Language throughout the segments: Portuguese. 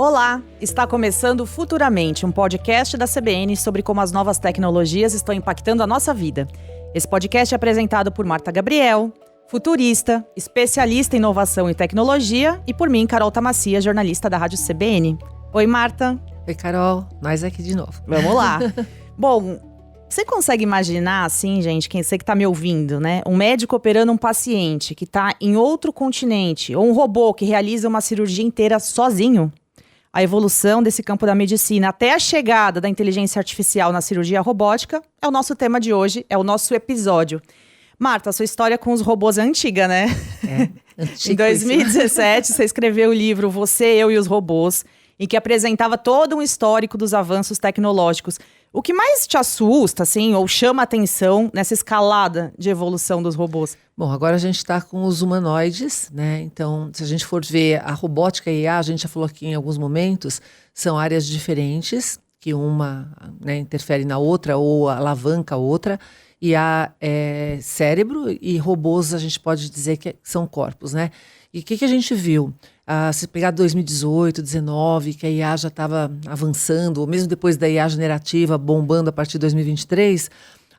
Olá, está começando Futuramente, um podcast da CBN sobre como as novas tecnologias estão impactando a nossa vida. Esse podcast é apresentado por Marta Gabriel, futurista, especialista em inovação e tecnologia, e por mim, Carol Tamassia, jornalista da Rádio CBN. Oi, Marta. Oi, Carol. Nós aqui de novo. Vamos lá. Bom, você consegue imaginar, assim, gente, você que tá me ouvindo, né? Um médico operando um paciente que tá em outro continente, ou um robô que realiza uma cirurgia inteira sozinho? A evolução desse campo da medicina até a chegada da inteligência artificial na cirurgia robótica é o nosso tema de hoje, é o nosso episódio. Marta, a sua história com os robôs é antiga, né? Antiga. Em 2017, você escreveu o livro Você, Eu e os Robôs, em que apresentava todo um histórico dos avanços tecnológicos. O que mais te assusta, assim, ou chama a atenção nessa escalada de evolução dos robôs? Bom, agora a gente está com os humanoides, né? Então, se a gente for ver a robótica e a gente já falou aqui em alguns momentos, são áreas diferentes, que uma, né, interfere na outra ou alavanca a outra. E há cérebro e robôs, a gente pode dizer que são corpos, né? E o que a gente viu? Se pegar 2018, 2019, que a IA já estava avançando, ou mesmo depois da IA generativa bombando a partir de 2023,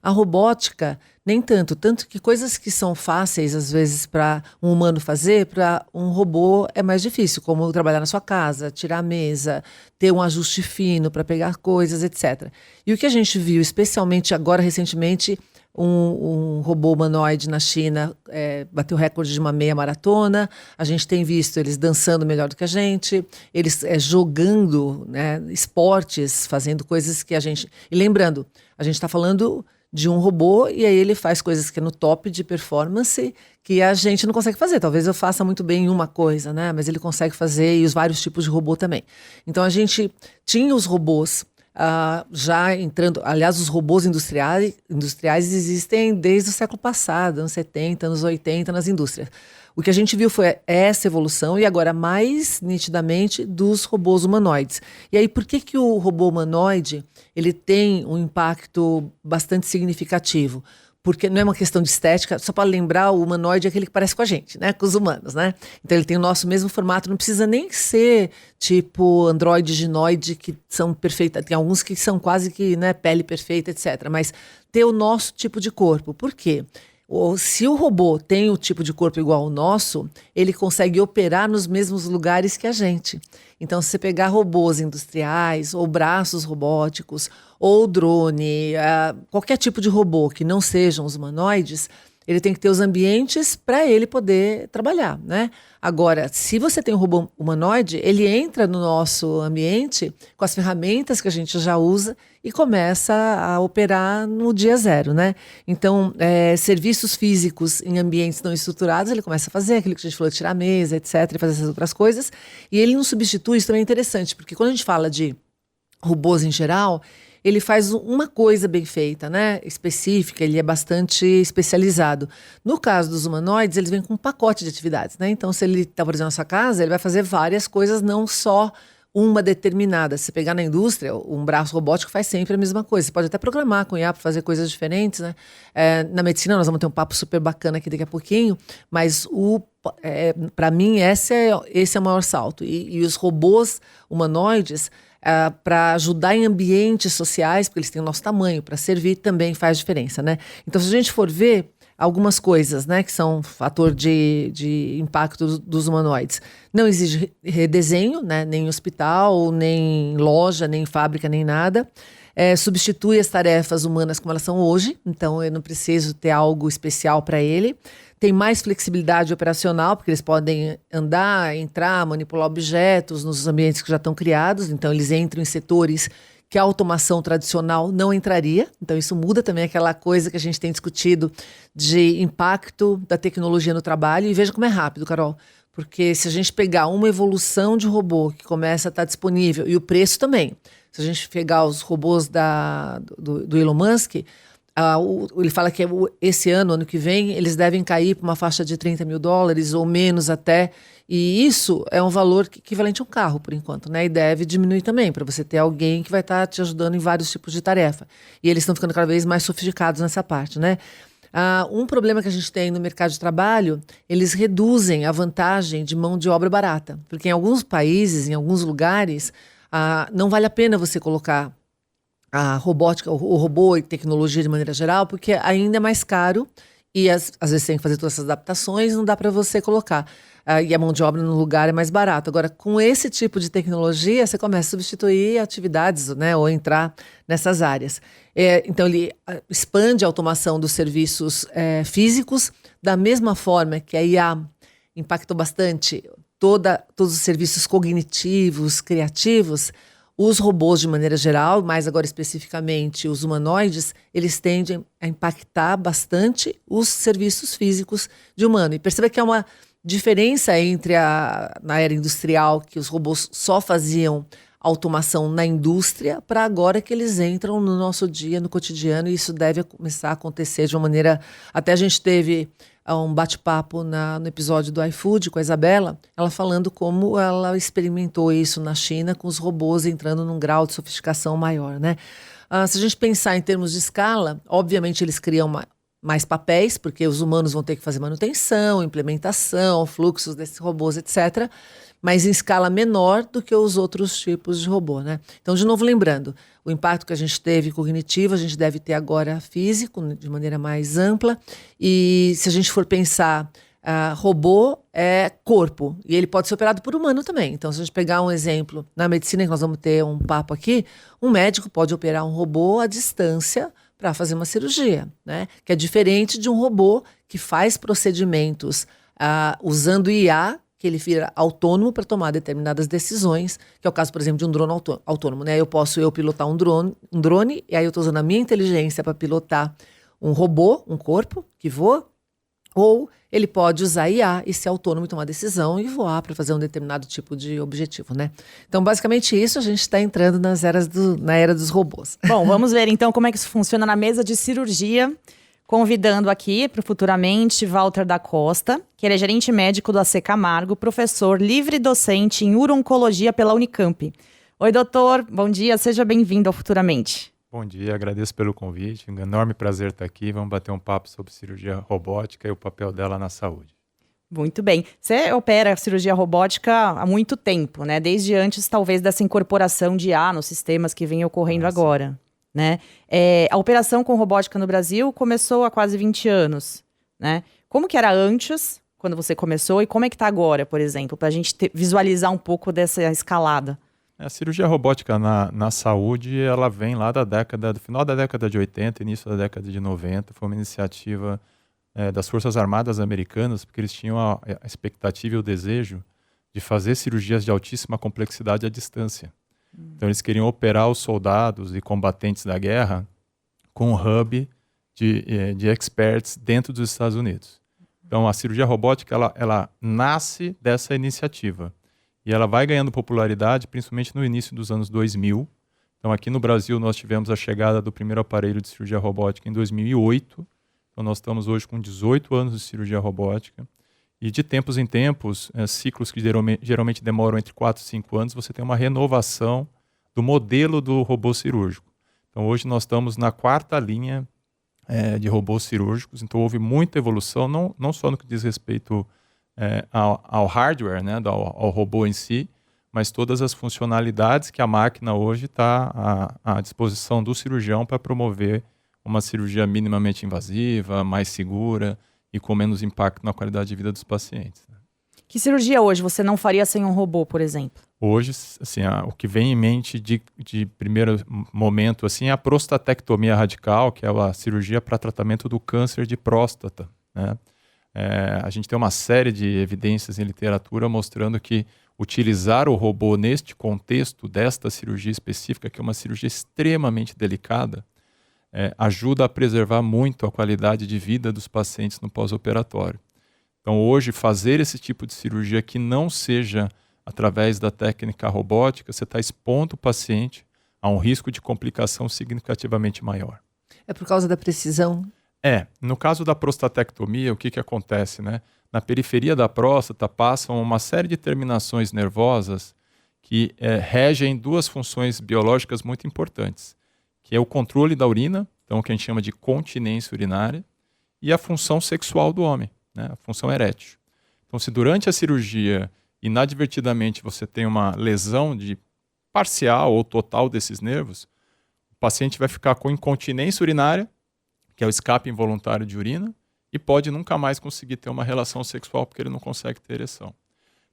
a robótica nem tanto. Tanto que coisas que são fáceis, às vezes, para um humano fazer, para um robô é mais difícil, como trabalhar na sua casa, tirar a mesa, ter um ajuste fino para pegar coisas, etc. E o que a gente viu, especialmente agora, recentemente, um robô humanoide na China bateu o recorde de uma meia maratona. A gente tem visto eles dançando melhor do que a gente, eles jogando, né, esportes, fazendo coisas que a gente... E lembrando, a gente está falando de um robô e aí ele faz coisas que é no top de performance que a gente não consegue fazer. Talvez eu faça muito bem uma coisa, né? Mas ele consegue fazer, e os vários tipos de robô também. Então a gente tinha os robôs já entrando, aliás, os robôs industriais existem desde o século passado, anos 70, anos 80, nas indústrias. O que a gente viu foi essa evolução e agora mais nitidamente dos robôs humanoides. E aí, por que o robô humanoide ele tem um impacto bastante significativo? Porque não é uma questão de estética, só para lembrar, o humanoide é aquele que parece com a gente, né? Com os humanos, né? Então ele tem o nosso mesmo formato, não precisa nem ser tipo androide, ginoide, que são perfeitas. Tem alguns que são quase que, né, pele perfeita, etc. Mas ter o nosso tipo de corpo. Por quê? Se o robô tem o tipo de corpo igual ao nosso, ele consegue operar nos mesmos lugares que a gente. Então, se você pegar robôs industriais, ou braços robóticos, ou drone, qualquer tipo de robô que não sejam os humanoides, ele tem que ter os ambientes para ele poder trabalhar, né? Agora, se você tem um robô humanoide, ele entra no nosso ambiente com as ferramentas que a gente já usa e começa a operar no dia zero, né? Então, serviços físicos em ambientes não estruturados, ele começa a fazer aquilo que a gente falou, tirar a mesa, etc., e fazer essas outras coisas. E ele não substitui, isso também é interessante, porque quando a gente fala de robôs em geral, ele faz uma coisa bem feita, né? Específica, ele é bastante especializado. No caso dos humanoides, eles vêm com um pacote de atividades, né? Então, se ele está, por exemplo, na sua casa, ele vai fazer várias coisas, não só uma determinada. Se pegar na indústria, um braço robótico faz sempre a mesma coisa. Você pode até programar com IA para fazer coisas diferentes, né? Na medicina, nós vamos ter um papo super bacana aqui daqui a pouquinho, mas para mim, esse é o maior salto. E os robôs humanoides, para ajudar em ambientes sociais, porque eles têm o nosso tamanho, para servir também faz diferença, né? Então, se a gente for ver algumas coisas, né, que são fator de impacto dos humanoides, não exige redesenho, né, nem em hospital, nem em loja, nem em fábrica, nem nada. Substitui as tarefas humanas como elas são hoje, então eu não preciso ter algo especial para ele. Tem mais flexibilidade operacional, porque eles podem andar, entrar, manipular objetos nos ambientes que já estão criados, então eles entram em setores que a automação tradicional não entraria. Então isso muda também aquela coisa que a gente tem discutido de impacto da tecnologia no trabalho. E veja como é rápido, Carol. Porque se a gente pegar uma evolução de robô que começa a estar disponível, e o preço também, se a gente pegar os robôs do Elon Musk, ele fala que esse ano que vem, eles devem cair para uma faixa de $30 mil ou menos até. E isso é um valor equivalente a um carro, por enquanto, né? E deve diminuir também, para você ter alguém que vai estar te ajudando em vários tipos de tarefa. E eles estão ficando cada vez mais sofisticados nessa parte, né? Um problema que a gente tem no mercado de trabalho, eles reduzem a vantagem de mão de obra barata. Porque em alguns países, em alguns lugares, não vale a pena você colocar a robótica, o robô e tecnologia de maneira geral, porque ainda é mais caro e às vezes tem que fazer todas essas adaptações, não dá para você colocar. E a mão de obra no lugar é mais barato. Agora, com esse tipo de tecnologia, você começa a substituir atividades, né, ou entrar nessas áreas. Então, ele expande a automação dos serviços físicos, da mesma forma que a IA impactou bastante todos os serviços cognitivos, criativos. Os robôs, de maneira geral, mais agora especificamente os humanoides, eles tendem a impactar bastante os serviços físicos de humano. E perceba que há uma diferença entre na era industrial, que os robôs só faziam automação na indústria, para agora que eles entram no nosso dia, no cotidiano, e isso deve começar a acontecer de uma maneira... Até a gente teve um bate-papo no episódio do iFood com a Isabela, ela falando como ela experimentou isso na China com os robôs entrando num grau de sofisticação maior, né? Se a gente pensar em termos de escala, obviamente eles criam mais papéis, porque os humanos vão ter que fazer manutenção, implementação, fluxos desses robôs, etc., mas em escala menor do que os outros tipos de robô, né? Então, de novo, lembrando, o impacto que a gente teve cognitivo, a gente deve ter agora físico, de maneira mais ampla. E se a gente for pensar, robô é corpo, e ele pode ser operado por humano também. Então, se a gente pegar um exemplo, na medicina, que nós vamos ter um papo aqui, um médico pode operar um robô à distância para fazer uma cirurgia, né? Que é diferente de um robô que faz procedimentos usando IA, que ele vira autônomo para tomar determinadas decisões, que é o caso, por exemplo, de um drone autônomo, né? Eu posso pilotar um drone, e aí eu estou usando a minha inteligência para pilotar um robô, um corpo que voa, ou ele pode usar IA e ser autônomo e tomar decisão e voar para fazer um determinado tipo de objetivo, né? Então, basicamente isso, a gente está entrando na era dos robôs. Bom, vamos ver então como é que isso funciona na mesa de cirurgia. Convidando aqui para o Futuramente Walter da Costa, que ele é gerente médico do AC Camargo, professor livre docente em urologia pela Unicamp. Oi, doutor, bom dia, seja bem-vindo ao Futuramente. Bom dia, agradeço pelo convite, um enorme prazer estar aqui. Vamos bater um papo sobre cirurgia robótica e o papel dela na saúde. Muito bem. Você opera cirurgia robótica há muito tempo, né? Desde antes, talvez, dessa incorporação de IA nos sistemas que vem ocorrendo agora. Né? A operação com robótica no Brasil começou há quase 20 anos. Né? Como que era antes, quando você começou, e como é que está agora, por exemplo, para a gente visualizar um pouco dessa escalada? A cirurgia robótica na saúde, ela vem lá do final da década de 80, início da década de 90. Foi uma iniciativa das Forças Armadas Americanas, porque eles tinham a expectativa e o desejo de fazer cirurgias de altíssima complexidade à distância. Então, eles queriam operar os soldados e combatentes da guerra com um hub de experts dentro dos Estados Unidos. Então, a cirurgia robótica, ela nasce dessa iniciativa. E ela vai ganhando popularidade, principalmente no início dos anos 2000. Então, aqui no Brasil, nós tivemos a chegada do primeiro aparelho de cirurgia robótica em 2008. Então, nós estamos hoje com 18 anos de cirurgia robótica. E de tempos em tempos, ciclos que geralmente demoram entre 4 e 5 anos, você tem uma renovação do modelo do robô cirúrgico. Então hoje nós estamos na 4ª linha de robôs cirúrgicos, então houve muita evolução, não só no que diz respeito ao hardware, né, ao robô em si, mas todas as funcionalidades que a máquina hoje está à disposição do cirurgião para promover uma cirurgia minimamente invasiva, mais segura, e com menos impacto na qualidade de vida dos pacientes. Que cirurgia hoje você não faria sem um robô, por exemplo? Hoje, assim, o que vem em mente de primeiro momento assim, é a prostatectomia radical, que é a cirurgia para tratamento do câncer de próstata. Né? A gente tem uma série de evidências em literatura mostrando que utilizar o robô neste contexto desta cirurgia específica, que é uma cirurgia extremamente delicada, ajuda a preservar muito a qualidade de vida dos pacientes no pós-operatório. Então, hoje, fazer esse tipo de cirurgia que não seja através da técnica robótica, você está expondo o paciente a um risco de complicação significativamente maior. É por causa da precisão? No caso da prostatectomia, o que acontece, né? Na periferia da próstata passam uma série de terminações nervosas que regem duas funções biológicas muito importantes, que é o controle da urina, então o que a gente chama de continência urinária, e a função sexual do homem, né? A função erétil. Então, se durante a cirurgia, inadvertidamente, você tem uma lesão parcial ou total desses nervos, o paciente vai ficar com incontinência urinária, que é o escape involuntário de urina, e pode nunca mais conseguir ter uma relação sexual porque ele não consegue ter ereção.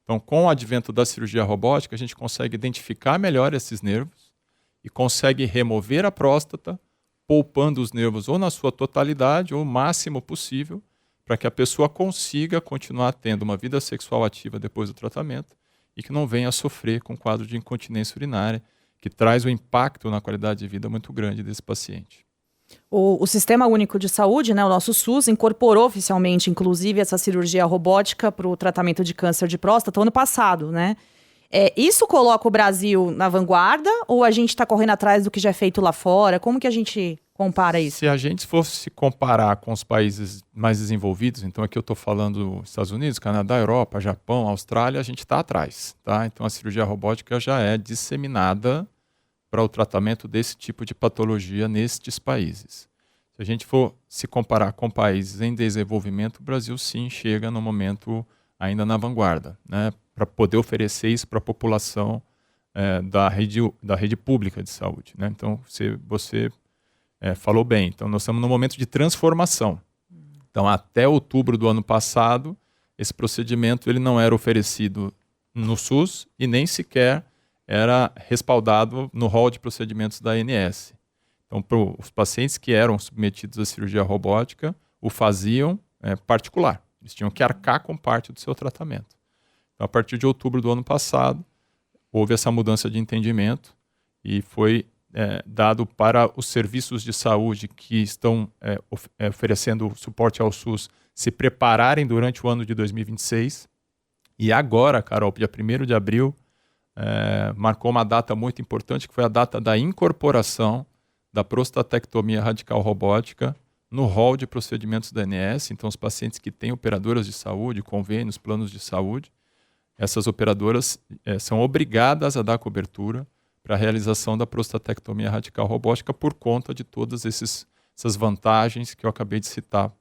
Então, com o advento da cirurgia robótica, a gente consegue identificar melhor esses nervos e consegue remover a próstata, poupando os nervos ou na sua totalidade ou o máximo possível, para que a pessoa consiga continuar tendo uma vida sexual ativa depois do tratamento e que não venha a sofrer com quadro de incontinência urinária, que traz um impacto na qualidade de vida muito grande desse paciente. O Sistema Único de Saúde, né, o nosso SUS, incorporou oficialmente, inclusive, essa cirurgia robótica para o tratamento de câncer de próstata ano passado, né? Isso coloca o Brasil na vanguarda ou a gente está correndo atrás do que já é feito lá fora? Como que a gente compara isso? Se a gente fosse comparar com os países mais desenvolvidos, então aqui eu estou falando Estados Unidos, Canadá, Europa, Japão, Austrália, a gente está atrás, tá? Então a cirurgia robótica já é disseminada para o tratamento desse tipo de patologia nestes países. Se a gente for se comparar com países em desenvolvimento, o Brasil sim chega no momento ainda na vanguarda, né, para poder oferecer isso para a população da rede pública de saúde, né? Então, você falou bem. Então, nós estamos num momento de transformação. Então, até outubro do ano passado, esse procedimento ele não era oferecido no SUS e nem sequer era respaldado no rol de procedimentos da ANS. Então, para os pacientes que eram submetidos à cirurgia robótica, o faziam particular. Eles tinham que arcar com parte do seu tratamento. Então, a partir de outubro do ano passado, houve essa mudança de entendimento e foi dado para os serviços de saúde que estão oferecendo suporte ao SUS se prepararem durante o ano de 2026. E agora, Carol, dia 1º de abril, marcou uma data muito importante, que foi a data da incorporação da prostatectomia radical robótica no rol de procedimentos da ANS. Então, os pacientes que têm operadoras de saúde, convênios, planos de saúde, essas operadoras são obrigadas a dar cobertura para a realização da prostatectomia radical robótica por conta de todas essas vantagens que eu acabei de citar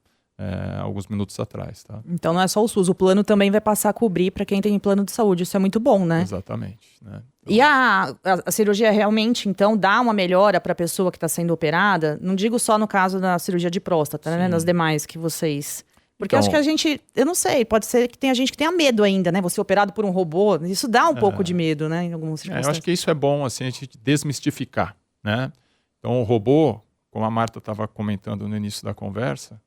alguns minutos atrás. Tá? Então não é só o SUS, o plano também vai passar a cobrir para quem tem plano de saúde. Isso é muito bom, né? Exatamente. Né? Então, e a cirurgia realmente, então, dá uma melhora para a pessoa que está sendo operada? Não digo só no caso da cirurgia de próstata, né? Nas demais que vocês... Porque acho que a gente, eu não sei, pode ser que tenha gente que tenha medo ainda, né? Você operado por um robô, isso dá um pouco de medo, né? Em algumas circunstâncias. Eu acho que isso é bom, assim, a gente desmistificar, né? Então, o robô, como a Marta estava comentando no início da conversa,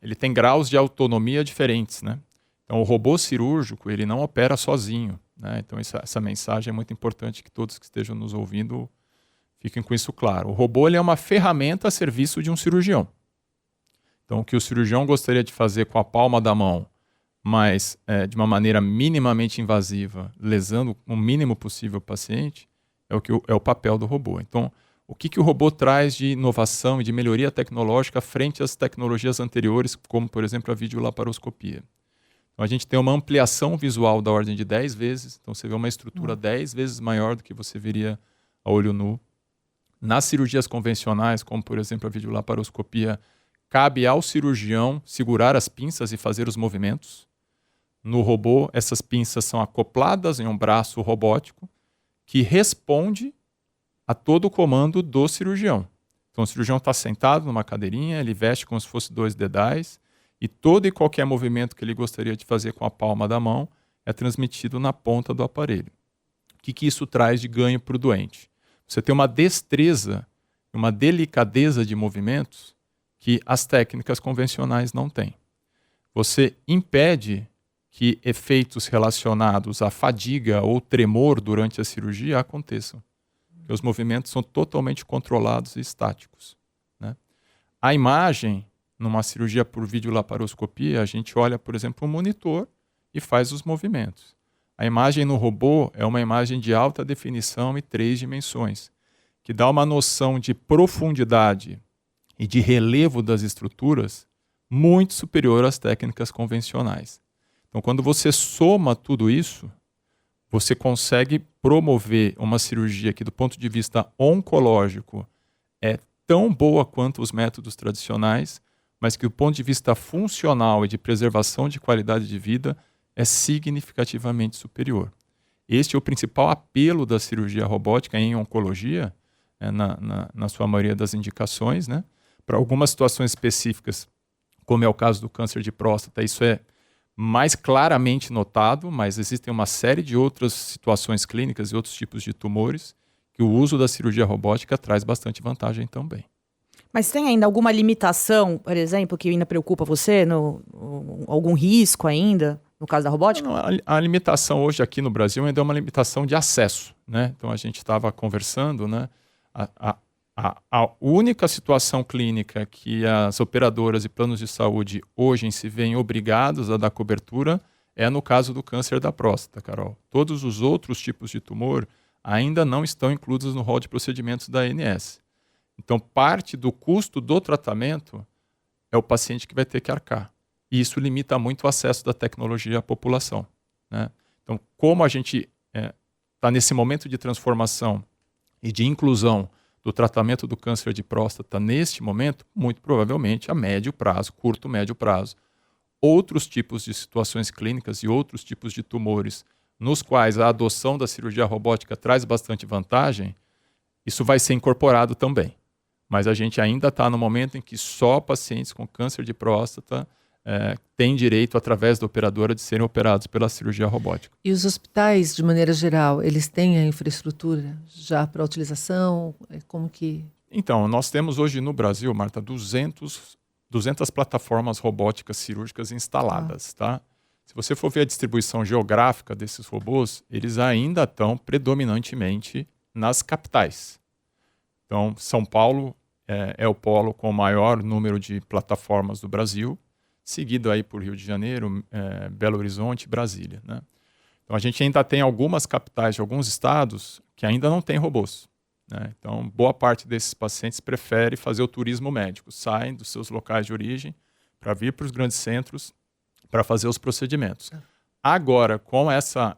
ele tem graus de autonomia diferentes, né? Então, o robô cirúrgico, ele não opera sozinho, né? Então, essa mensagem é muito importante que todos que estejam nos ouvindo fiquem com isso claro. O robô, ele é uma ferramenta a serviço de um cirurgião. Então, o que o cirurgião gostaria de fazer com a palma da mão, mas de uma maneira minimamente invasiva, lesando o mínimo possível o paciente, é o papel do robô. Então, o que o robô traz de inovação e de melhoria tecnológica frente às tecnologias anteriores, como, por exemplo, a videolaparoscopia? Então, a gente tem uma ampliação visual da ordem de 10 vezes. Então, você vê uma estrutura 10 vezes maior do que você veria a olho nu. Nas cirurgias convencionais, como, por exemplo, a videolaparoscopia, cabe ao cirurgião segurar as pinças e fazer os movimentos. No robô, essas pinças são acopladas em um braço robótico que responde a todo o comando do cirurgião. Então, o cirurgião está sentado numa cadeirinha, ele veste como se fosse 2 dedais e todo e qualquer movimento que ele gostaria de fazer com a palma da mão é transmitido na ponta do aparelho. O que isso traz de ganho para o doente? Você tem uma destreza, uma delicadeza de movimentos que as técnicas convencionais não têm. Você impede que efeitos relacionados à fadiga ou tremor durante a cirurgia aconteçam. Porque os movimentos são totalmente controlados e estáticos, né? A imagem, numa cirurgia por videolaparoscopia, a gente olha, por exemplo, um monitor e faz os movimentos. A imagem no robô é uma imagem de alta definição e 3 dimensões, que dá uma noção de profundidade e de relevo das estruturas muito superior às técnicas convencionais. Então, quando você soma tudo isso, você consegue promover uma cirurgia que, do ponto de vista oncológico, é tão boa quanto os métodos tradicionais, mas que do ponto de vista funcional e de preservação de qualidade de vida é significativamente superior. Este é o principal apelo da cirurgia robótica em oncologia, na sua maioria das indicações, né? Para algumas situações específicas, como é o caso do câncer de próstata, isso é mais claramente notado, mas existem uma série de outras situações clínicas e outros tipos de tumores que o uso da cirurgia robótica traz bastante vantagem também. Mas tem ainda alguma limitação, por exemplo, que ainda preocupa você? Algum risco ainda, no caso da robótica? Não, a limitação hoje aqui no Brasil ainda é uma limitação de acesso, né? Então a gente estava conversando, né? A única situação clínica que as operadoras e planos de saúde hoje se veem obrigados a dar cobertura é no caso do câncer da próstata, Carol. Todos os outros tipos de tumor ainda não estão incluídos no rol de procedimentos da ANS. Então, parte do custo do tratamento é o paciente que vai ter que arcar. E isso limita muito o acesso da tecnologia à população, né? Então, como a gente está nesse momento de transformação e de inclusão do tratamento do câncer de próstata neste momento, muito provavelmente a médio prazo, curto, médio prazo, outros tipos de situações clínicas e outros tipos de tumores nos quais a adoção da cirurgia robótica traz bastante vantagem, isso vai ser incorporado também. Mas a gente ainda está no momento em que só pacientes com câncer de próstata têm direito, através da operadora, de serem operados pela cirurgia robótica. E os hospitais, de maneira geral, eles têm a infraestrutura já para utilização? Como que... Então, nós temos hoje no Brasil, Marta, 200 plataformas robóticas cirúrgicas instaladas, tá? Se você for ver a distribuição geográfica desses robôs, eles ainda estão predominantemente nas capitais. Então, São Paulo é o polo com o maior número de plataformas do Brasil, seguido aí por Rio de Janeiro, Belo Horizonte e Brasília, né? Então, a gente ainda tem algumas capitais de alguns estados que ainda não têm robôs, né? Então, boa parte desses pacientes prefere fazer o turismo médico, saem dos seus locais de origem para vir para os grandes centros para fazer os procedimentos. Agora, com essa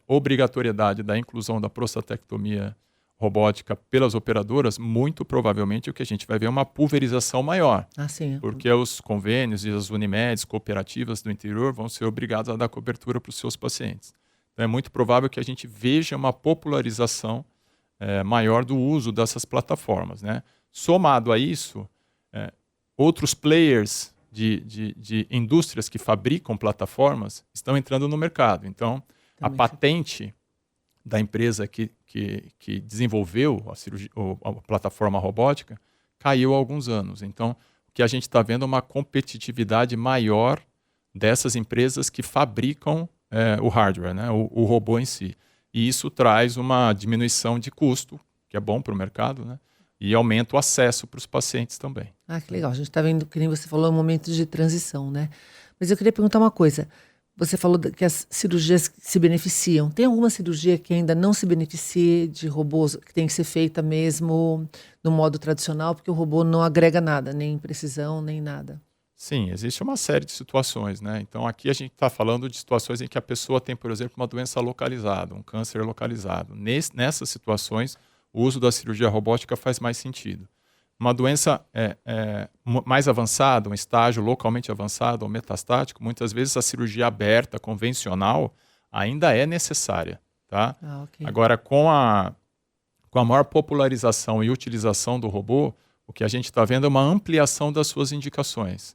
obrigatoriedade da inclusão da prostatectomia robótica pelas operadoras, muito provavelmente o que a gente vai ver é uma pulverização maior. Sim. Porque os convênios e as Unimedes, cooperativas do interior, vão ser obrigados a dar cobertura para os seus pacientes. Então é muito provável que a gente veja uma popularização maior do uso dessas plataformas, né? Somado a isso, outros players de indústrias que fabricam plataformas estão entrando no mercado. Então, a patente da empresa que desenvolveu a plataforma robótica caiu há alguns anos. Então, o que a gente está vendo é uma competitividade maior dessas empresas que fabricam o hardware, né, o robô em si. E isso traz uma diminuição de custo, que é bom para o mercado, né, e aumenta o acesso para os pacientes também. Que legal. A gente está vendo, que nem você falou, um momento de transição, né? Mas eu queria perguntar uma coisa. Você falou que as cirurgias se beneficiam. Tem alguma cirurgia que ainda não se beneficie de robôs, que tem que ser feita mesmo no modo tradicional, porque o robô não agrega nada, nem precisão, nem nada? Sim, existe uma série de situações, né? Então, aqui a gente está falando de situações em que a pessoa tem, por exemplo, uma doença localizada, um câncer localizado. Nessas situações, o uso da cirurgia robótica faz mais sentido. Uma doença mais avançada, um estágio localmente avançado ou metastático, muitas vezes a cirurgia aberta, convencional, ainda é necessária, tá? Okay. Agora, com a maior popularização e utilização do robô, o que a gente está vendo é uma ampliação das suas indicações.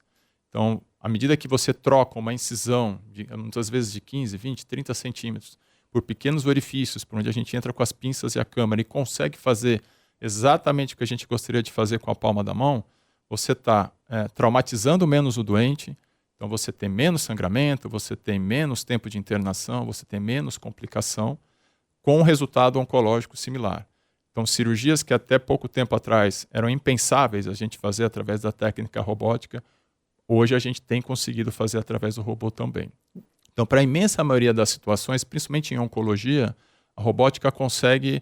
Então, à medida que você troca uma incisão, muitas vezes de 15, 20, 30 centímetros, por pequenos orifícios, por onde a gente entra com as pinças e a câmera e consegue fazer exatamente o que a gente gostaria de fazer com a palma da mão, você está traumatizando menos o doente, então você tem menos sangramento, você tem menos tempo de internação, você tem menos complicação, com um resultado oncológico similar. Então, cirurgias que até pouco tempo atrás eram impensáveis a gente fazer através da técnica robótica, hoje a gente tem conseguido fazer através do robô também. Então, para a imensa maioria das situações, principalmente em oncologia, a robótica consegue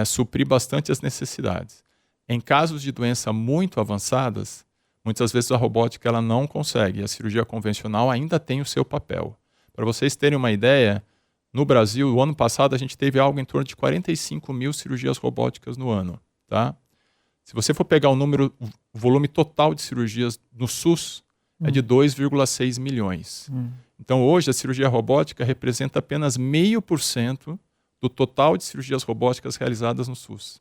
suprir bastante as necessidades. Em casos de doença muito avançadas, muitas vezes a robótica ela não consegue, a cirurgia convencional ainda tem o seu papel. Para vocês terem uma ideia, no Brasil, o ano passado, a gente teve algo em torno de 45 mil cirurgias robóticas no ano, tá? Se você for pegar o volume total de cirurgias no SUS, é de 2,6 milhões. Então, hoje, a cirurgia robótica representa apenas 0,5% do total de cirurgias robóticas realizadas no SUS.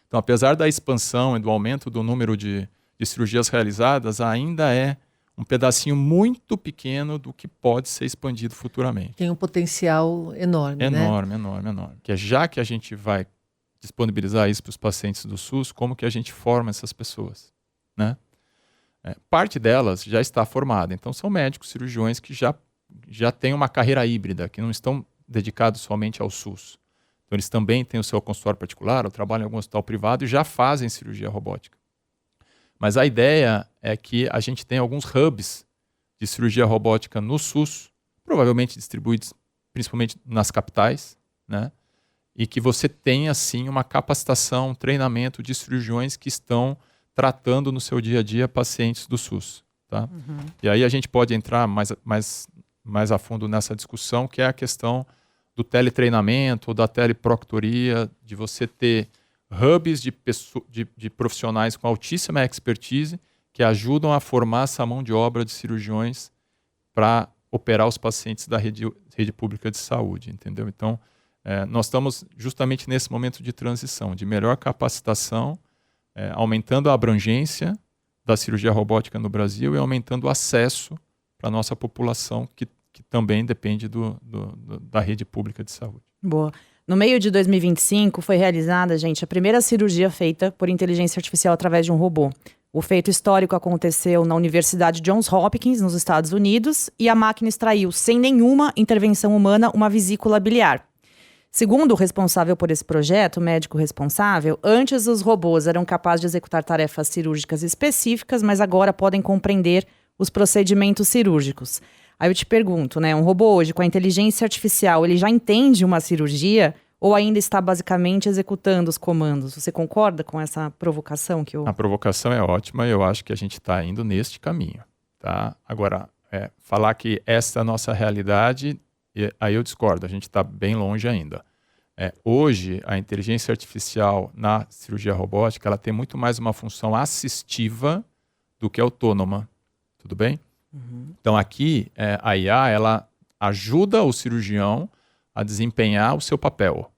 Então, apesar da expansão e do aumento do número de cirurgias realizadas, ainda é um pedacinho muito pequeno do que pode ser expandido futuramente. Tem um potencial enorme, enorme, enorme. Que já que a gente vai disponibilizar isso para os pacientes do SUS, como que a gente forma essas pessoas, né? Parte delas já está formada. Então, são médicos, cirurgiões que já têm uma carreira híbrida, que não estão dedicados somente ao SUS. Então, eles também têm o seu consultório particular, ou trabalham em algum hospital privado e já fazem cirurgia robótica. Mas a ideia é que a gente tem alguns hubs de cirurgia robótica no SUS, provavelmente distribuídos principalmente nas capitais, né? E que você tenha, sim, uma capacitação, um treinamento de cirurgiões que estão tratando no seu dia a dia pacientes do SUS. Tá? E aí a gente pode entrar mais a fundo nessa discussão, que é a questão do teletreinamento ou da teleproctoria, de você ter hubs de profissionais com altíssima expertise que ajudam a formar essa mão de obra de cirurgiões para operar os pacientes da rede pública de saúde, entendeu? Então, nós estamos justamente nesse momento de transição, de melhor capacitação, aumentando a abrangência da cirurgia robótica no Brasil e aumentando o acesso para a nossa população, que também depende da rede pública de saúde. Boa. No meio de 2025 foi realizada, gente, a primeira cirurgia feita por inteligência artificial através de um robô. O feito histórico aconteceu na Universidade Johns Hopkins, nos Estados Unidos, e a máquina extraiu, sem nenhuma intervenção humana, uma vesícula biliar. Segundo o responsável por esse projeto, o médico responsável, antes os robôs eram capazes de executar tarefas cirúrgicas específicas, mas agora podem compreender os procedimentos cirúrgicos. Aí eu te pergunto, né, um robô hoje com a inteligência artificial, ele já entende uma cirurgia ou ainda está basicamente executando os comandos? Você concorda com essa provocação que eu... A provocação é ótima e eu acho que a gente está indo neste caminho, tá? Agora, falar que essa é a nossa realidade... Aí eu discordo, a gente está bem longe ainda. Hoje, a inteligência artificial na cirurgia robótica, ela tem muito mais uma função assistiva do que autônoma, tudo bem? Então aqui, a IA, ela ajuda o cirurgião a desempenhar o seu papel.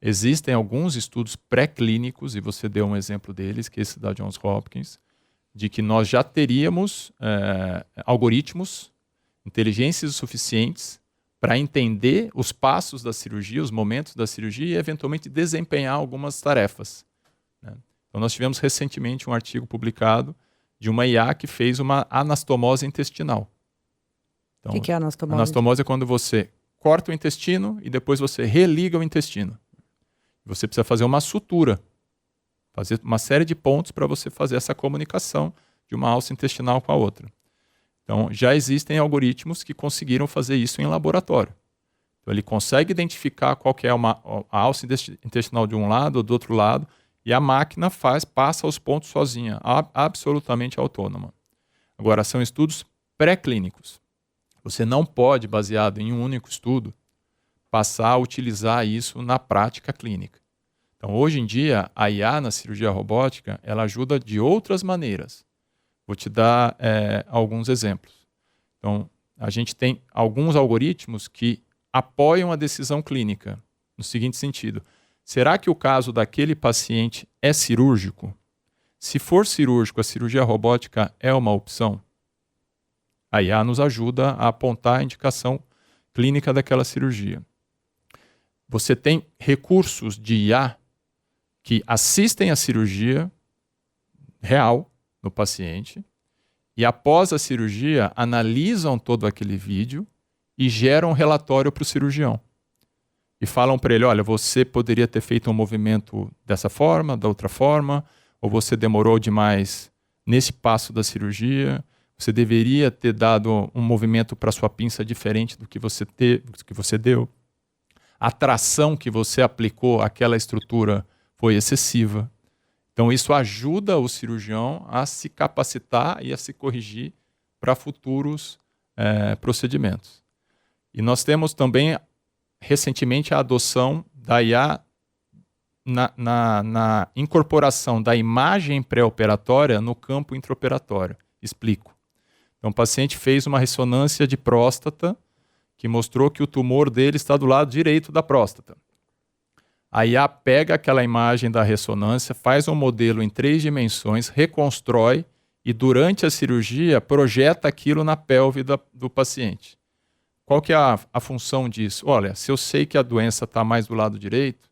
Existem alguns estudos pré-clínicos, e você deu um exemplo deles, que é esse da Johns Hopkins, de que nós já teríamos algoritmos, inteligências suficientes para entender os passos da cirurgia, os momentos da cirurgia e, eventualmente, desempenhar algumas tarefas, né? Então, nós tivemos recentemente um artigo publicado de uma IA que fez uma anastomose intestinal. Então, O que é anastomose? Anastomose é quando você corta o intestino e depois você religa o intestino. Você precisa fazer uma sutura, fazer uma série de pontos para você fazer essa comunicação de uma alça intestinal com a outra. Então, já existem algoritmos que conseguiram fazer isso em laboratório. Então, ele consegue identificar qual que é a alça intestinal de um lado ou do outro lado, e a máquina passa os pontos sozinha, absolutamente autônoma. Agora, são estudos pré-clínicos. Você não pode, baseado em um único estudo, passar a utilizar isso na prática clínica. Então, hoje em dia, a IA na cirurgia robótica, ela ajuda de outras maneiras. Vou te dar alguns exemplos. Então, a gente tem alguns algoritmos que apoiam a decisão clínica, no seguinte sentido: será que o caso daquele paciente é cirúrgico? Se for cirúrgico, a cirurgia robótica é uma opção? A IA nos ajuda a apontar a indicação clínica daquela cirurgia. Você tem recursos de IA que assistem a cirurgia real no paciente e, após a cirurgia, analisam todo aquele vídeo e geram um relatório para o cirurgião. E falam para ele: olha, você poderia ter feito um movimento dessa forma, da outra forma, ou você demorou demais nesse passo da cirurgia, você deveria ter dado um movimento para sua pinça diferente do que você deu. A tração que você aplicou àquela estrutura foi excessiva. Então, isso ajuda o cirurgião a se capacitar e a se corrigir para futuros procedimentos. E nós temos também, recentemente, a adoção da IA na incorporação da imagem pré-operatória no campo intraoperatório. Explico. Então, o paciente fez uma ressonância de próstata que mostrou que o tumor dele está do lado direito da próstata. A IA pega aquela imagem da ressonância, faz um modelo em 3 dimensões, reconstrói e, durante a cirurgia, projeta aquilo na pelve do paciente. Qual que é a função disso? Olha, se eu sei que a doença está mais do lado direito,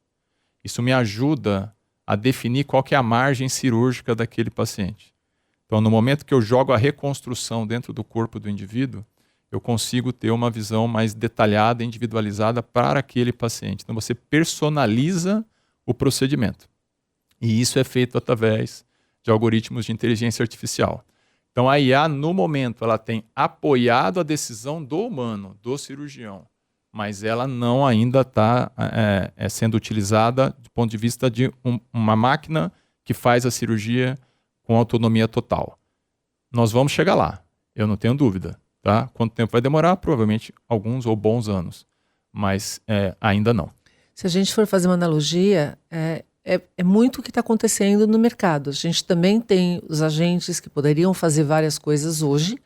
isso me ajuda a definir qual que é a margem cirúrgica daquele paciente. Então, no momento que eu jogo a reconstrução dentro do corpo do indivíduo, eu consigo ter uma visão mais detalhada, individualizada para aquele paciente. Então, você personaliza o procedimento. E isso é feito através de algoritmos de inteligência artificial. Então, a IA, no momento, ela tem apoiado a decisão do humano, do cirurgião, mas ela não ainda está sendo utilizada do ponto de vista de uma máquina que faz a cirurgia com autonomia total. Nós vamos chegar lá, eu não tenho dúvida. Tá? Quanto tempo vai demorar? Provavelmente alguns ou bons anos, mas ainda não. Se a gente for fazer uma analogia, é muito o que está acontecendo no mercado. A gente também tem os agentes que poderiam fazer várias coisas hoje,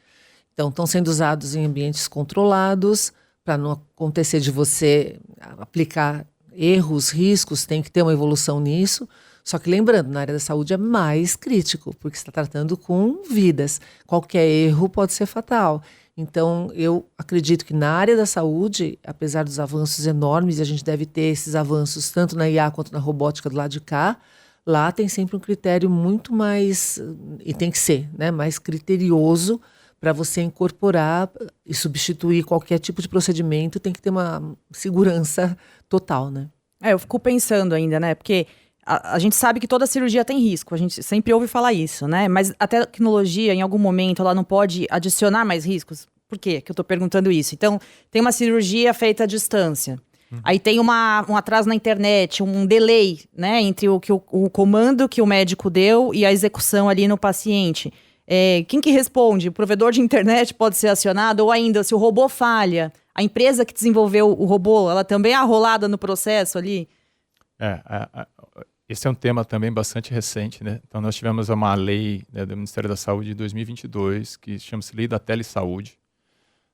então estão sendo usados em ambientes controlados, para não acontecer de você aplicar erros, riscos, tem que ter uma evolução nisso. Só que lembrando, na área da saúde é mais crítico, porque você está tratando com vidas. Qualquer erro pode ser fatal. Então, eu acredito que na área da saúde, apesar dos avanços enormes, e a gente deve ter esses avanços tanto na IA quanto na robótica do lado de cá, lá tem sempre um critério muito mais, e tem que ser, né, mais criterioso para você incorporar e substituir qualquer tipo de procedimento, tem que ter uma segurança total, né? Eu fico pensando ainda, né, porque a gente sabe que toda cirurgia tem risco, a gente sempre ouve falar isso, né? Mas a tecnologia, em algum momento, ela não pode adicionar mais riscos? Por quê que eu tô perguntando isso? Então, tem uma cirurgia feita à distância. Aí tem um atraso na internet, um delay, né? Entre o comando que o médico deu e a execução ali no paciente. Quem que responde? O provedor de internet pode ser acionado? Ou ainda, se o robô falha, a empresa que desenvolveu o robô, ela também é arrolada no processo ali? Esse é um tema também bastante recente, né? Então, nós tivemos uma lei, né, do Ministério da Saúde de 2022, que chama-se Lei da Telesaúde,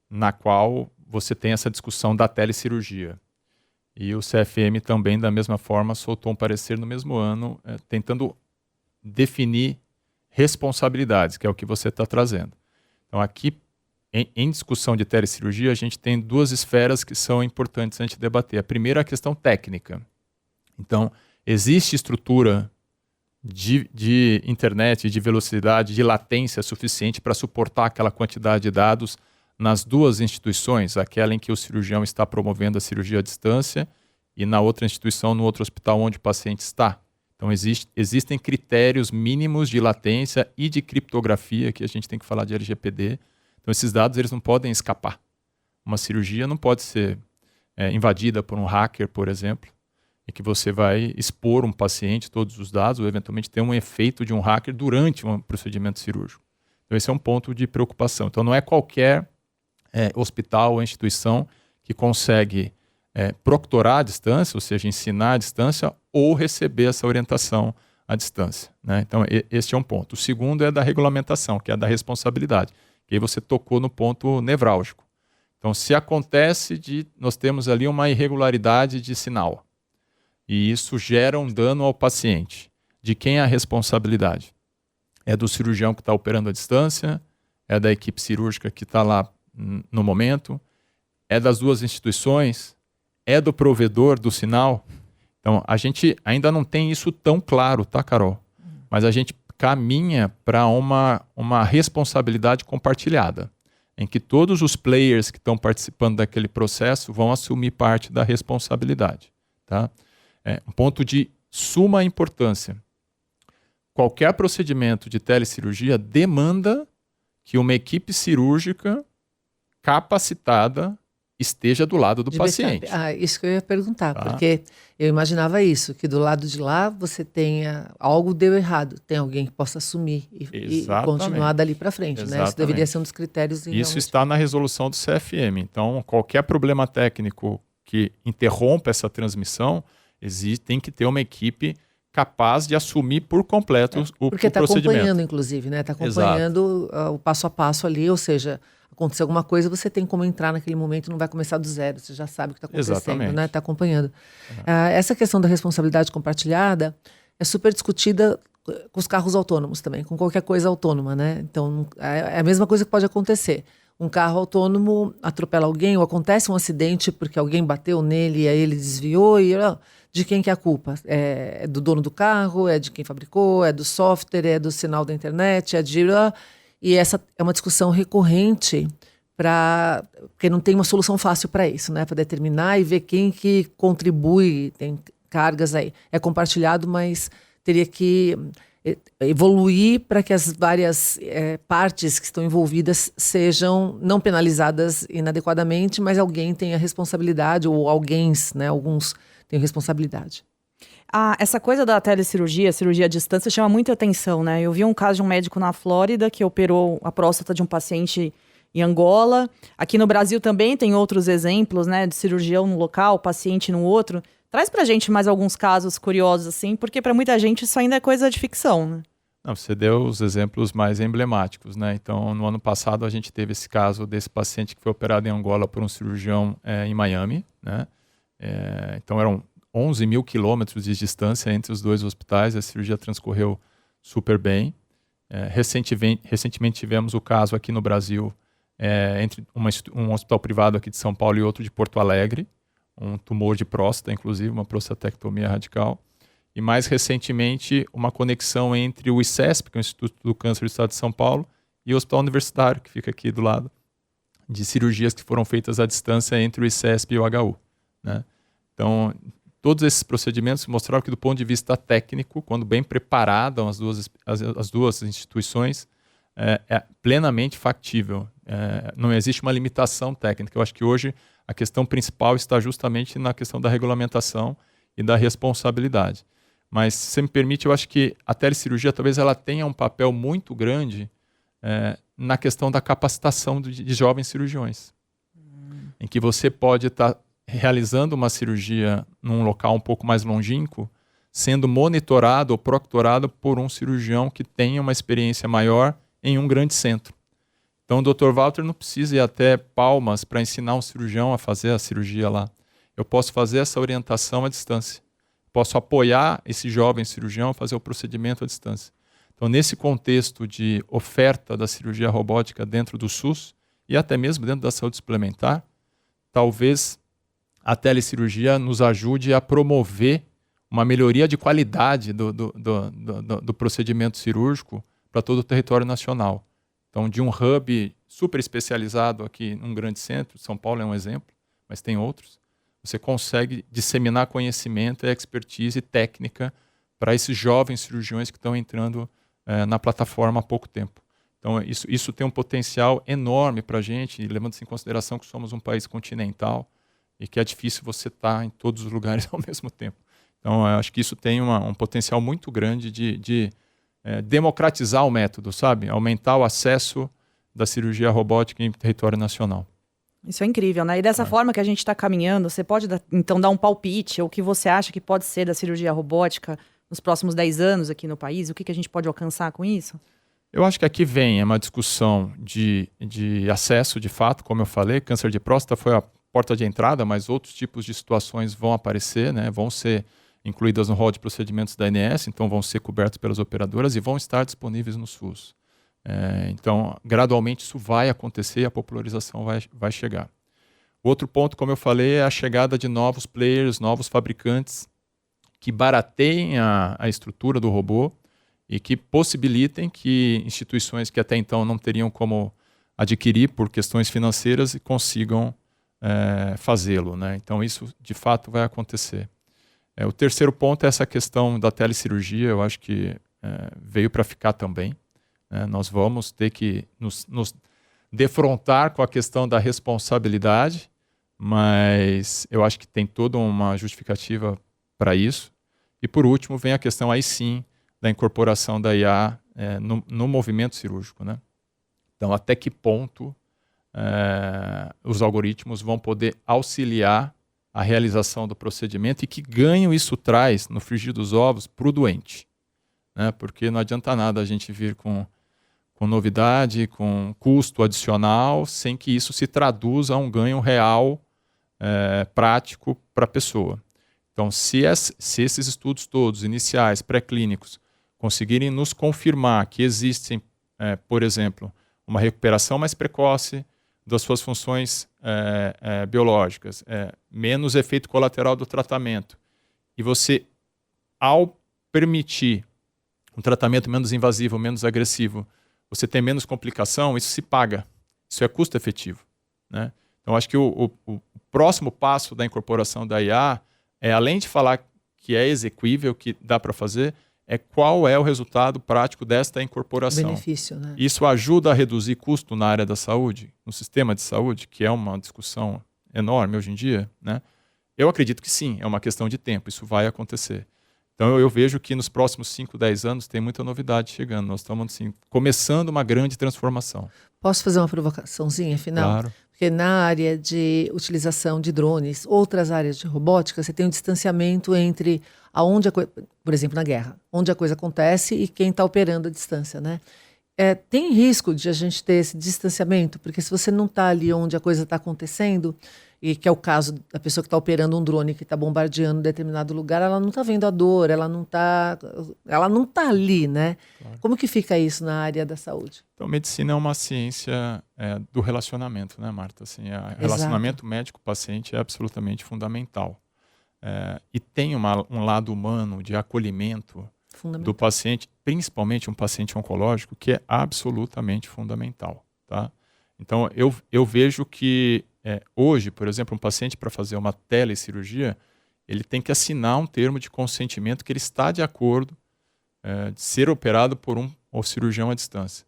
na qual você tem essa discussão da telecirurgia. E o CFM também, da mesma forma, soltou um parecer no mesmo ano, tentando definir responsabilidades, que é o que você está trazendo. Então, aqui, em discussão de telecirurgia, a gente tem 2 esferas que são importantes a gente debater. A primeira é a questão técnica. Então, existe estrutura de internet, de velocidade, de latência suficiente para suportar aquela quantidade de dados nas 2 instituições, aquela em que o cirurgião está promovendo a cirurgia à distância e na outra instituição, no outro hospital onde o paciente está. Então, existem critérios mínimos de latência e de criptografia, que a gente tem que falar de LGPD. Então, esses dados eles não podem escapar. Uma cirurgia não pode ser invadida por um hacker, por exemplo, e que você vai expor um paciente, todos os dados, ou eventualmente ter um efeito de um hacker durante um procedimento cirúrgico. Então, esse é um ponto de preocupação. Então, não é qualquer hospital ou instituição que consegue proctorar à distância, ou seja, ensinar à distância, ou receber essa orientação à distância, né? Então, este é um ponto. O segundo é da regulamentação, que é da responsabilidade, que aí você tocou no ponto nevrálgico. Então, se acontece nós temos ali uma irregularidade de sinal, e isso gera um dano ao paciente. De quem é a responsabilidade? É do cirurgião que está operando à distância? É da equipe cirúrgica que está lá no momento? É das 2 instituições? É do provedor do sinal? Então, a gente ainda não tem isso tão claro, tá, Carol? Mas a gente caminha para uma responsabilidade compartilhada, em que todos os players que estão participando daquele processo vão assumir parte da responsabilidade, tá? Um ponto de suma importância. Qualquer procedimento de telecirurgia demanda que uma equipe cirúrgica capacitada esteja do lado do paciente. Isso que eu ia perguntar, tá? Porque eu imaginava isso, que do lado de lá você tenha algo deu errado, tem alguém que possa assumir e continuar dali para frente, né? Isso deveria ser um dos critérios. Isso está na resolução do CFM. Então, qualquer problema técnico que interrompa essa transmissão, Tem que ter uma equipe capaz de assumir por completo o Porque está procedimento. acompanhando, inclusive, né? Está acompanhando o passo a passo ali, ou seja, acontecer alguma coisa, você tem como entrar naquele momento, não vai começar do zero, você já sabe o que está acontecendo, Exatamente. né? Está acompanhando. Essa questão da responsabilidade compartilhada é super discutida com os carros autônomos também, com qualquer coisa autônoma, né? Então, é a mesma coisa que pode acontecer. Um carro autônomo atropela alguém, ou acontece um acidente porque alguém bateu nele e aí ele desviou, e de quem que é a culpa? É do dono do carro, é de quem fabricou, é do software, é do sinal da internet, e essa é uma discussão recorrente porque não tem uma solução fácil para isso, né? Para determinar e ver quem que contribui, tem cargas aí. É compartilhado, mas teria que evoluir para que as várias partes que estão envolvidas sejam não penalizadas inadequadamente, mas alguém tenha responsabilidade, ou alguns tenham responsabilidade. Essa coisa da telecirurgia, cirurgia à distância, chama muita atenção, né? Eu vi um caso de um médico na Flórida que operou a próstata de um paciente em Angola. Aqui no Brasil também tem outros exemplos, né? De cirurgião num local, paciente no outro. Traz pra gente mais alguns casos curiosos, assim, porque para muita gente isso ainda é coisa de ficção, né? Não, você deu os exemplos mais emblemáticos, né? Então, no ano passado, a gente teve esse caso desse paciente que foi operado em Angola por um cirurgião em Miami, né? Então, eram 11 mil quilômetros de distância entre os dois hospitais, a cirurgia transcorreu super bem. Recentemente tivemos o caso aqui no Brasil, entre um hospital privado aqui de São Paulo e outro de Porto Alegre, um tumor de próstata, inclusive, uma prostatectomia radical. E mais recentemente, uma conexão entre o ICESP, que é o Instituto do Câncer do Estado de São Paulo, e o Hospital Universitário, que fica aqui do lado, de cirurgias que foram feitas à distância entre o ICESP e o HU, né? Então, todos esses procedimentos mostraram que, do ponto de vista técnico, quando bem preparadas as duas instituições, é plenamente factível. Não existe uma limitação técnica. Eu acho que hoje a questão principal está justamente na questão da regulamentação e da responsabilidade. Mas, se você me permite, eu acho que a telecirurgia talvez ela tenha um papel muito grande na questão da capacitação de jovens cirurgiões, em que você pode estar realizando uma cirurgia num local um pouco mais longínquo, sendo monitorado ou proctorado por um cirurgião que tenha uma experiência maior em um grande centro. Então, o Dr. Walter não precisa ir até Palmas para ensinar um cirurgião a fazer a cirurgia lá. Eu posso fazer essa orientação à distância. Posso apoiar esse jovem cirurgião a fazer o procedimento à distância. Então, nesse contexto de oferta da cirurgia robótica dentro do SUS e até mesmo dentro da saúde suplementar, talvez a telecirurgia nos ajude a promover uma melhoria de qualidade do procedimento cirúrgico para todo o território nacional. Então, de um hub super especializado aqui num grande centro, São Paulo é um exemplo, mas tem outros, você consegue disseminar conhecimento e expertise técnica para esses jovens cirurgiões que estão entrando na plataforma há pouco tempo. Então, isso tem um potencial enorme para a gente, levando-se em consideração que somos um país continental e que é difícil você estar em todos os lugares ao mesmo tempo. Então, eu acho que isso tem um potencial muito grande de democratizar o método, sabe? Aumentar o acesso da cirurgia robótica em território nacional. Isso é incrível, né? E dessa forma que a gente está caminhando, você pode então dar um palpite, ou o que você acha que pode ser da cirurgia robótica nos próximos 10 anos aqui no país? O que a gente pode alcançar com isso? Eu acho que aqui vem uma discussão de acesso, de fato, como eu falei, câncer de próstata foi a porta de entrada, mas outros tipos de situações vão aparecer, né? Vão ser incluídas no rol de procedimentos da ANS, então vão ser cobertos pelas operadoras e vão estar disponíveis no SUS. Então, gradualmente isso vai acontecer e a popularização vai chegar. Outro ponto, como eu falei, é a chegada de novos players, novos fabricantes que barateiem a estrutura do robô e que possibilitem que instituições que até então não teriam como adquirir por questões financeiras consigam fazê-lo, né? Então, isso de fato vai acontecer. O terceiro ponto é essa questão da telecirurgia, eu acho que veio para ficar também. Nós vamos ter que nos defrontar com a questão da responsabilidade, mas eu acho que tem toda uma justificativa para isso. E por último, vem a questão aí sim da incorporação da IA no movimento cirúrgico, né? Então, até que ponto os algoritmos vão poder auxiliar a realização do procedimento e que ganho isso traz no frigir dos ovos para o doente, né? Porque não adianta nada a gente vir com novidade, com custo adicional, sem que isso se traduza a um ganho real, prático para a pessoa. Então, se esses estudos todos, iniciais, pré-clínicos, conseguirem nos confirmar que existem, por exemplo, uma recuperação mais precoce das suas funções biológicas, menos efeito colateral do tratamento, e você, ao permitir um tratamento menos invasivo, menos agressivo, você tem menos complicação, isso se paga. Isso é custo efetivo, né? Então, acho que o próximo passo da incorporação da IA além de falar que é exequível, que dá para fazer, qual é o resultado prático desta incorporação. Benefício, né? Isso ajuda a reduzir custo na área da saúde, no sistema de saúde, que é uma discussão enorme hoje em dia, né? Eu acredito que sim, é uma questão de tempo, isso vai acontecer. Então eu vejo que nos próximos 5, 10 anos tem muita novidade chegando. Nós estamos assim, começando uma grande transformação. Posso fazer uma provocaçãozinha final? Claro. Porque na área de utilização de drones, outras áreas de robótica, você tem um distanciamento entre aonde a coisa, por exemplo, na guerra, onde a coisa acontece e quem está operando à distância, né? Tem risco de a gente ter esse distanciamento, porque se você não está ali onde a coisa está acontecendo, e que é o caso da pessoa que está operando um drone que está bombardeando um determinado lugar, ela não está vendo a dor, ela não tá ali, né? Claro. Como que fica isso na área da saúde? Então, medicina é uma ciência do relacionamento, né, Marta? Assim, o relacionamento médico-paciente é absolutamente fundamental. E tem um lado humano de acolhimento do paciente, principalmente um paciente oncológico, que é absolutamente fundamental, tá? Então, eu vejo que hoje, por exemplo, um paciente para fazer uma telecirurgia, ele tem que assinar um termo de consentimento que ele está de acordo de ser operado por um cirurgião à distância.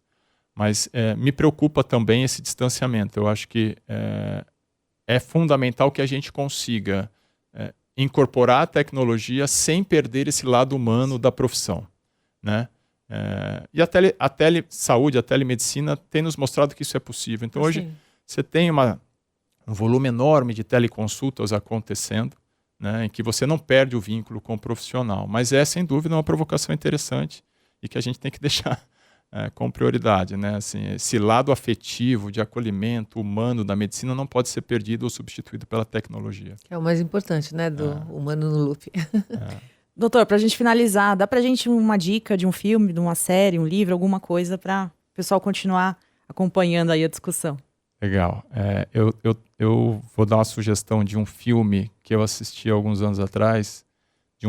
Mas me preocupa também esse distanciamento. Eu acho que é fundamental que a gente consiga incorporar a tecnologia sem perder esse lado humano da profissão, né? E a telesaúde, a telemedicina tem nos mostrado que isso é possível. Então, hoje, você tem um volume enorme de teleconsultas acontecendo, né, em que você não perde o vínculo com o profissional. Mas sem dúvida, uma provocação interessante e que a gente tem que deixar com prioridade, né? Assim, esse lado afetivo, de acolhimento humano da medicina não pode ser perdido ou substituído pela tecnologia. É o mais importante, né? Do humano no loop. Doutor, para a gente finalizar, dá para a gente uma dica de um filme, de uma série, um livro, alguma coisa para o pessoal continuar acompanhando aí a discussão? Legal. Eu vou dar uma sugestão de um filme que eu assisti há alguns anos atrás, de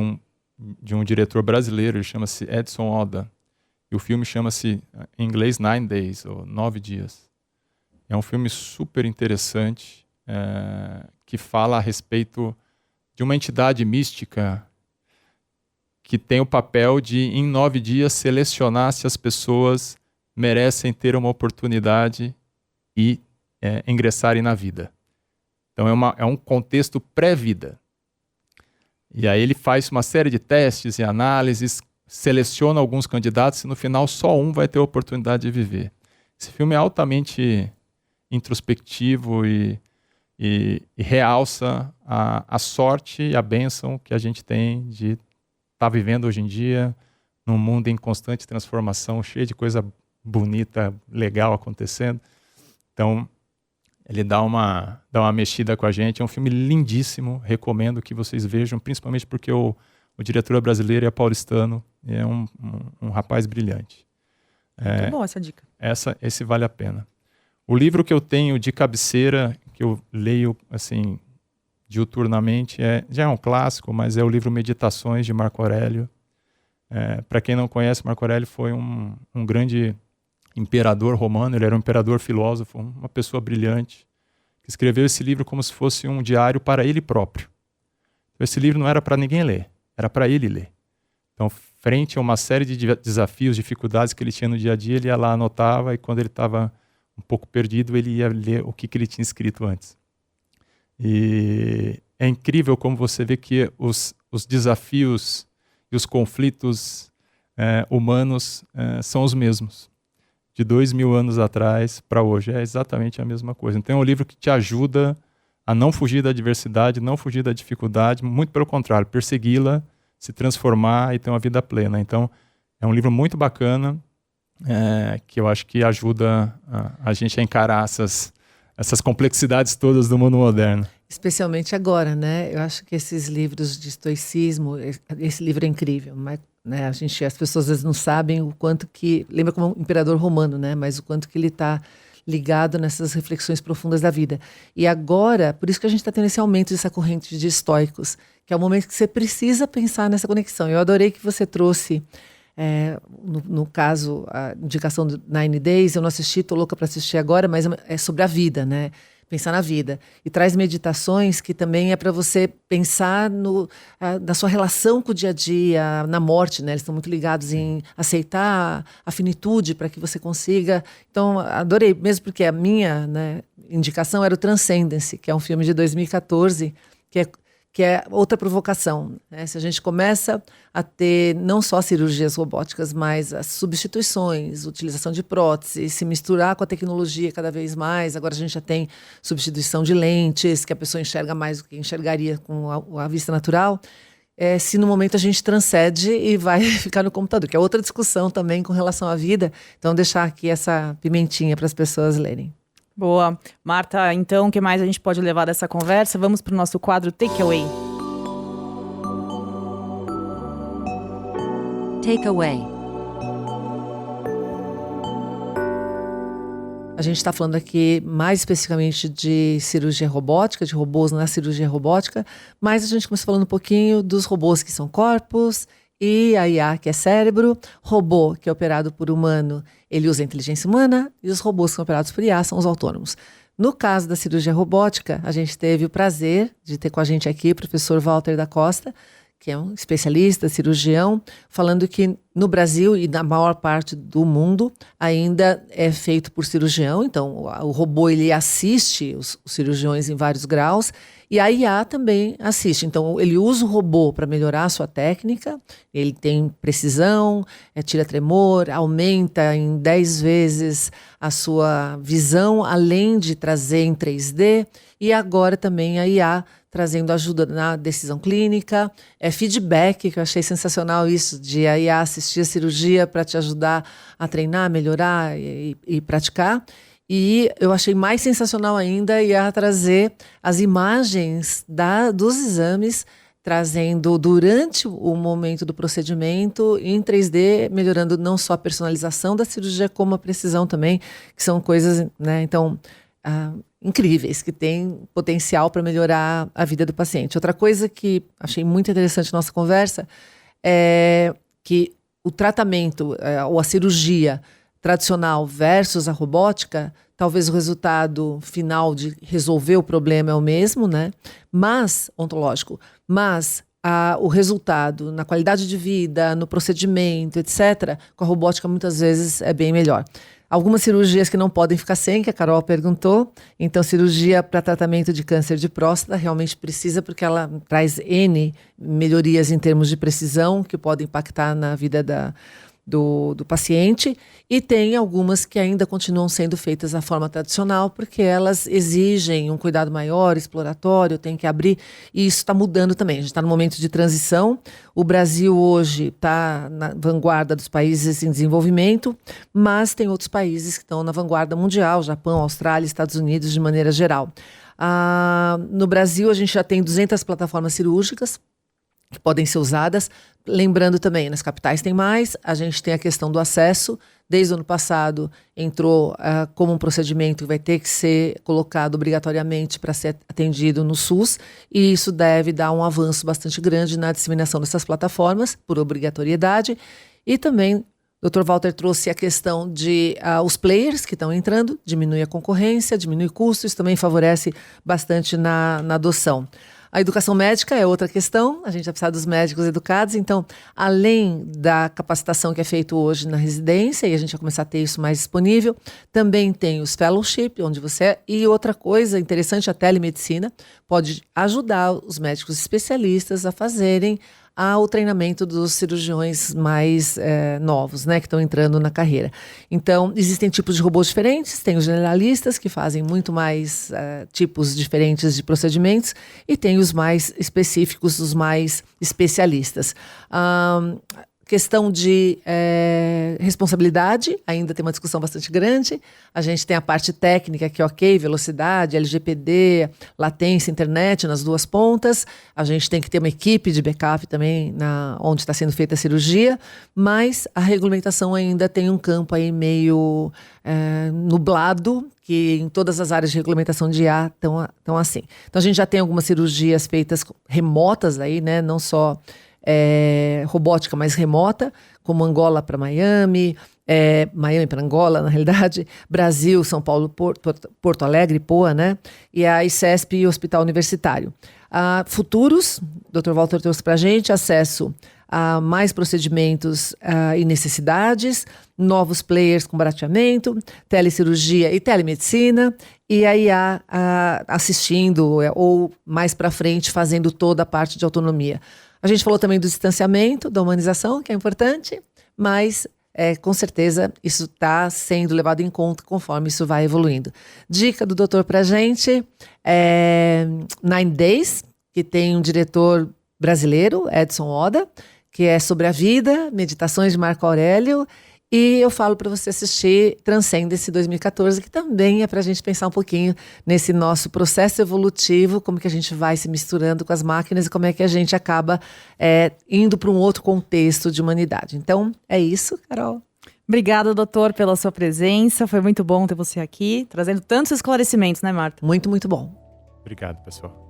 um diretor brasileiro, ele chama-se Edson Oda. E o filme chama-se, em inglês, 9 Days, ou 9 Dias. É um filme super interessante, que fala a respeito de uma entidade mística que tem o papel de, em 9 dias, selecionar se as pessoas merecem ter uma oportunidade e ingressarem na vida. Então é um contexto pré-vida. E aí ele faz uma série de testes e análises, seleciona alguns candidatos e no final só um vai ter a oportunidade de viver. Esse filme é altamente introspectivo e realça a sorte e a bênção que a gente tem de estar vivendo hoje em dia num mundo em constante transformação, cheio de coisa bonita, legal acontecendo. Então, ele dá uma mexida com a gente. É um filme lindíssimo, recomendo que vocês vejam, principalmente porque o diretor é brasileiro e é paulistano, e é um rapaz brilhante. Muito bom essa dica. Esse vale a pena. O livro que eu tenho de cabeceira, que eu leio assim diuturnamente, já é um clássico, mas é o livro Meditações, de Marco Aurélio. Para quem não conhece, Marco Aurélio foi um grande imperador romano, ele era um imperador filósofo, uma pessoa brilhante, que escreveu esse livro como se fosse um diário para ele próprio. Então, esse livro não era para ninguém ler, era para ele ler. Então, frente a uma série de desafios, dificuldades que ele tinha no dia a dia, ele ia lá, anotava, e quando ele estava um pouco perdido, ele ia ler o que ele tinha escrito antes. E é incrível como você vê que os desafios e os conflitos humanos são os mesmos. De 2000 anos atrás para hoje, é exatamente a mesma coisa. Então é um livro que te ajuda a não fugir da adversidade, não fugir da dificuldade, muito pelo contrário, persegui-la, se transformar e ter uma vida plena. Então, é um livro muito bacana, que eu acho que ajuda a gente a encarar essas complexidades todas do mundo moderno. Especialmente agora, né? Eu acho que esses livros de estoicismo, esse livro é incrível, mas, né, as pessoas às vezes não sabem o quanto que, lembra como um imperador romano, né? Mas o quanto que ele está ligado nessas reflexões profundas da vida. E agora, por isso que a gente está tendo esse aumento dessa corrente de estoicos, que é o momento que você precisa pensar nessa conexão. Eu adorei que você trouxe, no caso, a indicação do 9 Days, eu não assisti, estou louca para assistir agora, mas é sobre a vida, né? Pensar na vida. E traz meditações que também é para você pensar na sua relação com o dia a dia, na morte, né? Eles estão muito ligados em aceitar a finitude para que você consiga. Então, adorei, mesmo porque a minha, né, indicação era o Transcendence, que é um filme de 2014, que é outra provocação, né? Se a gente começa a ter não só cirurgias robóticas, mas as substituições, utilização de prótese, se misturar com a tecnologia cada vez mais. Agora a gente já tem substituição de lentes, que a pessoa enxerga mais do que enxergaria com a vista natural. Se no momento a gente transcende e vai ficar no computador, que é outra discussão também com relação à vida. Então, deixar aqui essa pimentinha para as pessoas lerem. Boa. Marta, então, o que mais a gente pode levar dessa conversa? Vamos para o nosso quadro Takeaway. Takeaway. A gente está falando aqui mais especificamente de cirurgia robótica, de robôs na cirurgia robótica, mas a gente começou falando um pouquinho dos robôs que são corpos, e a IA, que é cérebro. Robô, que é operado por humano, ele usa a inteligência humana, e os robôs que são operados por IA são os autônomos. No caso da cirurgia robótica, a gente teve o prazer de ter com a gente aqui o professor Walter da Costa, que é um especialista, cirurgião, falando que no Brasil e na maior parte do mundo ainda é feito por cirurgião. Então, o robô ele assiste os cirurgiões em vários graus, e a IA também assiste. Então, ele usa o robô para melhorar a sua técnica, ele tem precisão, tira tremor, aumenta em 10 vezes a sua visão, além de trazer em 3D, e agora também a IA trazendo ajuda na decisão clínica, feedback, que eu achei sensacional isso, de a IA assistir a cirurgia para te ajudar a treinar, melhorar e praticar. E eu achei mais sensacional ainda a IA trazer as imagens dos exames, trazendo durante o momento do procedimento em 3D, melhorando não só a personalização da cirurgia, como a precisão também, que são coisas, né, então, incríveis, que têm potencial para melhorar a vida do paciente. Outra coisa que achei muito interessante na nossa conversa é que o tratamento ou a cirurgia tradicional versus a robótica, talvez o resultado final de resolver o problema é o mesmo, né? Mas, ontológico, mas o resultado na qualidade de vida, no procedimento, etc., com a robótica muitas vezes é bem melhor. Algumas cirurgias que não podem ficar sem, que a Carol perguntou. Então, cirurgia para tratamento de câncer de próstata realmente precisa, porque ela traz N melhorias em termos de precisão que podem impactar na vida do paciente, e tem algumas que ainda continuam sendo feitas da forma tradicional, porque elas exigem um cuidado maior, exploratório, tem que abrir, e isso está mudando também. A gente está no momento de transição. O Brasil hoje está na vanguarda dos países em desenvolvimento, mas tem outros países que estão na vanguarda mundial, Japão, Austrália, Estados Unidos, de maneira geral. No Brasil, a gente já tem 200 plataformas cirúrgicas que podem ser usadas. Lembrando também, nas capitais tem mais, a gente tem a questão do acesso. Desde o ano passado entrou como um procedimento que vai ter que ser colocado obrigatoriamente para ser atendido no SUS, e isso deve dar um avanço bastante grande na disseminação dessas plataformas, por obrigatoriedade. E também o Dr. Walter trouxe a questão de os players que estão entrando, diminui a concorrência, diminui custos, também favorece bastante na adoção. A educação médica é outra questão, a gente vai precisar dos médicos educados. Então, além da capacitação que é feita hoje na residência, e a gente vai começar a ter isso mais disponível, também tem os fellowship, onde você é. E outra coisa interessante, a telemedicina pode ajudar os médicos especialistas a fazerem ao treinamento dos cirurgiões mais novos, né, que estão entrando na carreira. Então, existem tipos de robôs diferentes, tem os generalistas, que fazem muito mais tipos diferentes de procedimentos, e tem os mais específicos, os mais especialistas. Questão de responsabilidade, ainda tem uma discussão bastante grande. A gente tem a parte técnica, que é ok, velocidade, LGPD, latência, internet nas duas pontas. A gente tem que ter uma equipe de backup também onde está sendo feita a cirurgia, mas a regulamentação ainda tem um campo aí meio nublado, que em todas as áreas de regulamentação de IA estão assim. Então a gente já tem algumas cirurgias feitas remotas aí, né? Não só robótica mais remota, como Angola para Miami, Miami para Angola, na realidade, Brasil, São Paulo, Porto Alegre, Poa, né? E a ICESP e o Hospital Universitário. Futuros, o Dr. Walter trouxe para a gente acesso a mais procedimentos e necessidades, novos players com barateamento, telecirurgia e telemedicina, e a IA assistindo ou mais para frente fazendo toda a parte de autonomia. A gente falou também do distanciamento, da humanização, que é importante, mas com certeza isso está sendo levado em conta conforme isso vai evoluindo. Dica do doutor para a gente, 9 Days, que tem um diretor brasileiro, Edson Oda, que é sobre a vida, meditações de Marco Aurélio, e eu falo para você assistir Transcendence 2014, que também é para a gente pensar um pouquinho nesse nosso processo evolutivo, como que a gente vai se misturando com as máquinas e como é que a gente acaba indo para um outro contexto de humanidade. Então, é isso, Carol. Obrigada, doutor, pela sua presença. Foi muito bom ter você aqui, trazendo tantos esclarecimentos, né, Marta? Muito, muito bom. Obrigado, pessoal.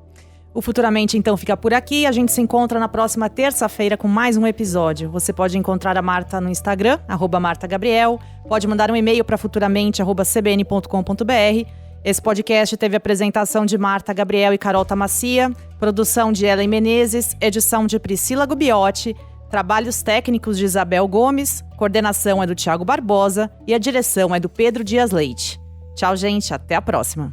O Futuramente, então, fica por aqui. A gente se encontra na próxima terça-feira com mais um episódio. Você pode encontrar a Marta no Instagram, @MartaGabriel. Pode mandar um e-mail para futuramente@cbn.com.br. Esse podcast teve apresentação de Marta Gabriel e Carol Tamassia, produção de Ellen Menezes, edição de Priscila Gubiotti, trabalhos técnicos de Isabel Gomes, coordenação é do Thiago Barbosa e a direção é do Pedro Dias Leite. Tchau, gente. Até a próxima.